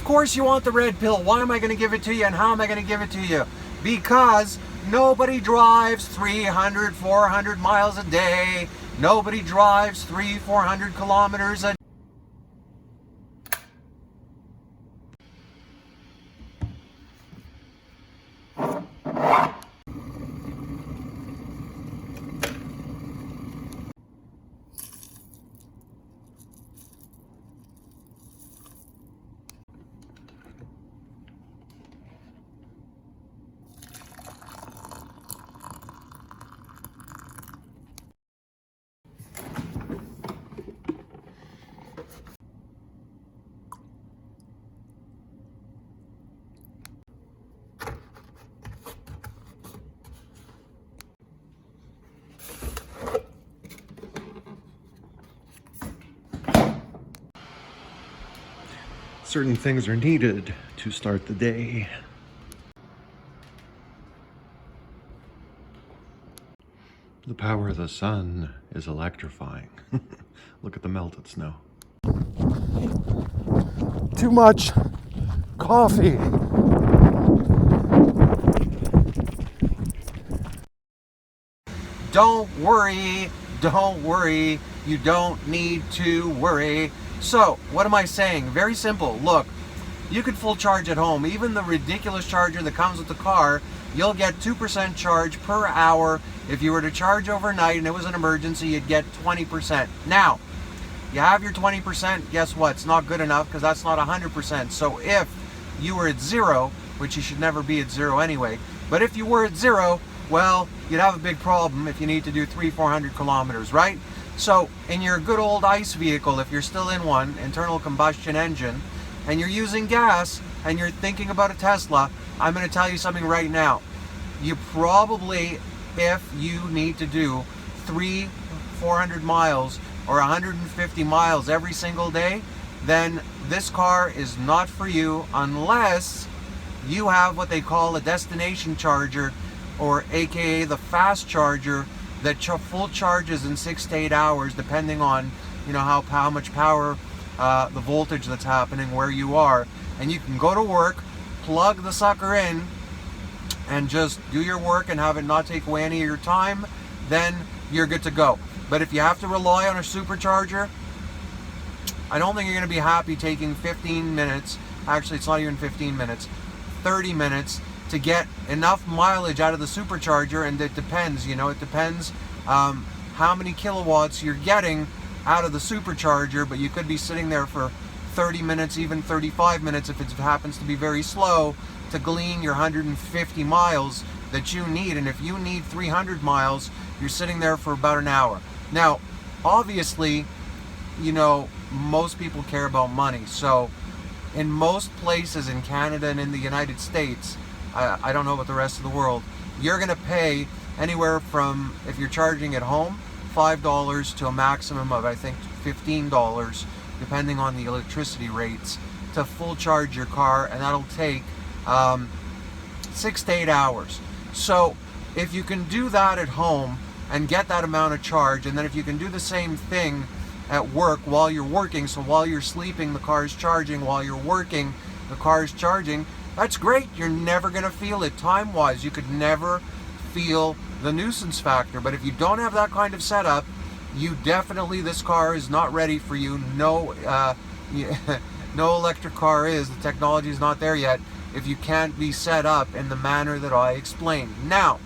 course you want the red pill. Why am I going to give it to you, and how am I going to give it to you? Because nobody drives 300, 400 miles a day. Nobody drives 300, 400 kilometers a day. Certain things are needed to start the day. The power of the sun is electrifying. Look at the melted snow. Too much coffee. Don't worry, you don't need to worry. So, what am I saying? Very simple. Look, you could full charge at home. Even the ridiculous charger that comes with the car, you'll get 2% charge per hour. If you were to charge overnight and it was an emergency, you'd get 20%. Now, you have your 20%, guess what? It's not good enough because that's not 100%. So if you were at zero, which you should never be at zero anyway, but if you were at zero, well, you'd have a big problem if you need to do 300, 400 kilometers, right? So in your good old ICE vehicle, if you're still in one, internal combustion engine, and you're using gas and you're thinking about a Tesla, I'm going to tell you something right now. You probably, if you need to do 300, 400 miles or 150 miles every single day, then this car is not for you unless you have what they call a destination charger, or aka the fast charger that full charges in 6 to 8 hours, depending on how much power, the voltage that's happening where you are. And you can go to work, plug the sucker in, and just do your work and have it not take away any of your time. Then you're good to go. But if you have to rely on a supercharger, I don't think you're going to be happy taking 15 minutes. Actually, it's not even 15 minutes, 30 minutes to get enough mileage out of the supercharger. And it depends, it depends how many kilowatts you're getting out of the supercharger, but you could be sitting there for 30 minutes, even 35 minutes if it happens to be very slow, to glean your 150 miles that you need. And if you need 300 miles, you're sitting there for about an hour. Now, obviously, most people care about money. So in most places in Canada and in the United States, I don't know about the rest of the world, you're going to pay anywhere from, if you're charging at home, $5 to a maximum of, I think, $15, depending on the electricity rates, to full charge your car, and that'll take 6 to 8 hours. So if you can do that at home and get that amount of charge, and then if you can do the same thing at work while you're working, so while you're sleeping the car's charging, while you're working the car's charging, that's great. You're never going to feel it time-wise. You could never feel the nuisance factor. But if you don't have that kind of setup, you definitely, this car is not ready for you. No electric car is. The technology is not there yet if you can't be set up in the manner that I explained. Now,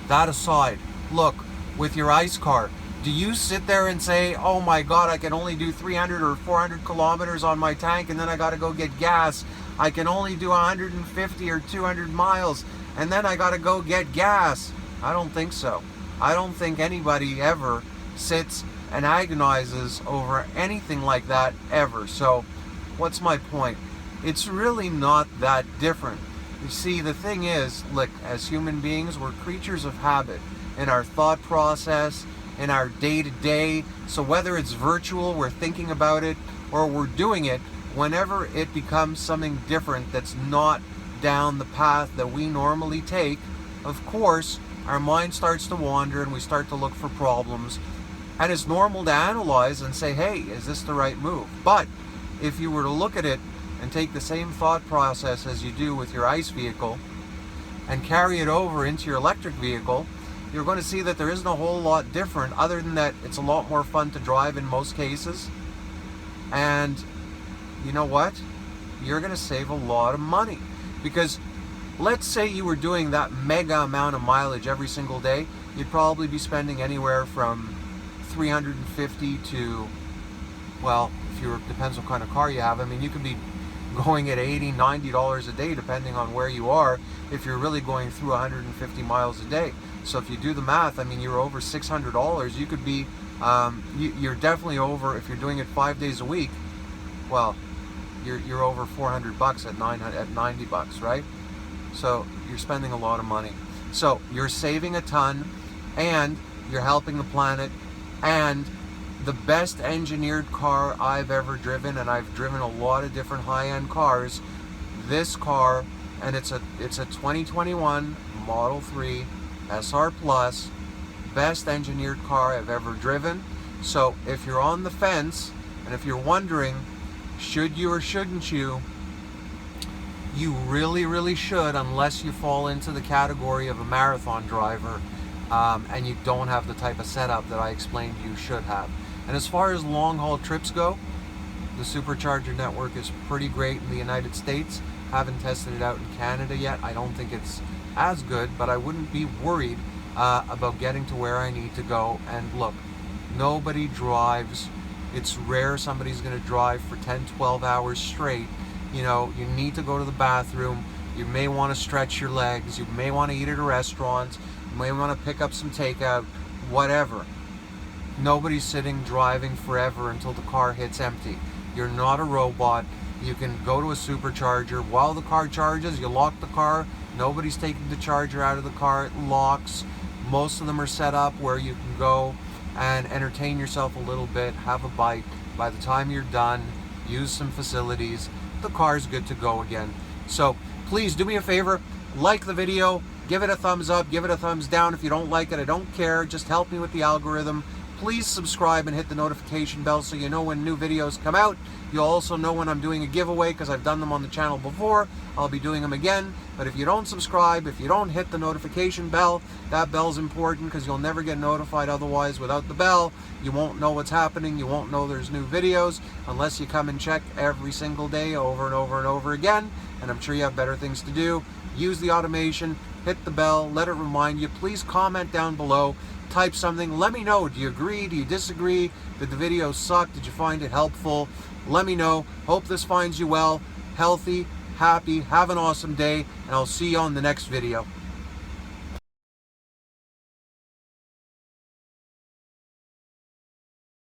that aside, look, with your ICE car, do you sit there and say, oh my God, I can only do 300 or 400 kilometers on my tank and then I got to go get gas? I can only do 150 or 200 miles and then I got to go get gas. I don't think so. I don't think anybody ever sits and agonizes over anything like that ever. So what's my point? It's really not that different. You see, the thing is, look, as human beings, we're creatures of habit in our thought process, in our day-to-day. So whether it's virtual, we're thinking about it, or we're doing it, whenever it becomes something different that's not down the path that we normally take, of course, our mind starts to wander and we start to look for problems. And it's normal to analyze and say, hey, is this the right move? But if you were to look at it and take the same thought process as you do with your ICE vehicle and carry it over into your electric vehicle, you're going to see that there isn't a whole lot different, other than that it's a lot more fun to drive in most cases. And you know what? You're going to save a lot of money. Because let's say you were doing that mega amount of mileage every single day, you'd probably be spending anywhere from $350 to, well, depends what kind of car you have. I mean, you could be going at $80, $90 a day depending on where you are, if you're really going through 150 miles a day. So if you do the math, I mean, you're over $600. You could be, you're definitely over, if you're doing it 5 days a week, well, you're over $400 at 90 bucks, right? So you're spending a lot of money. So you're saving a ton, and you're helping the planet, and the best engineered car I've ever driven, and I've driven a lot of different high-end cars, this car, and it's a 2021 Model 3 SR Plus, best engineered car I've ever driven. So if you're on the fence, and if you're wondering, should you or shouldn't you, you really, really should, unless you fall into the category of a marathon driver, and you don't have the type of setup that I explained you should have. And as far as long haul trips go, the supercharger network is pretty great in the United States. Haven't tested it out in Canada yet. I don't think it's as good, but I wouldn't be worried about getting to where I need to go. And look, nobody drives. It's rare somebody's going to drive for 10, 12 hours straight. You know, you need to go to the bathroom. You may want to stretch your legs. You may want to eat at a restaurant. You may want to pick up some takeout, whatever. Nobody's sitting driving forever until the car hits empty. You're not a robot. You can go to a supercharger. While the car charges, you lock the car. Nobody's taking the charger out of the car. It locks. Most of them are set up where you can go and entertain yourself a little bit, have a bite. By the time you're done, use some facilities, the car's good to go again. So please do me a favor, like the video, give it a thumbs up, give it a thumbs down. If you don't like it, I don't care. Just help me with the algorithm. Please subscribe and hit the notification bell so you know when new videos come out. You'll also know when I'm doing a giveaway, because I've done them on the channel before. I'll be doing them again. But if you don't subscribe, if you don't hit the notification bell, that bell's important, because you'll never get notified otherwise. Without the bell, you won't know what's happening. You won't know there's new videos unless you come and check every single day over and over and over again. And I'm sure you have better things to do. Use the automation, hit the bell, let it remind you. Please comment down below. Type something. Let me know. Do you agree? Do you disagree? Did the video suck? Did you find it helpful? Let me know. Hope this finds you well, healthy, happy. Have an awesome day, and I'll see you on the next video.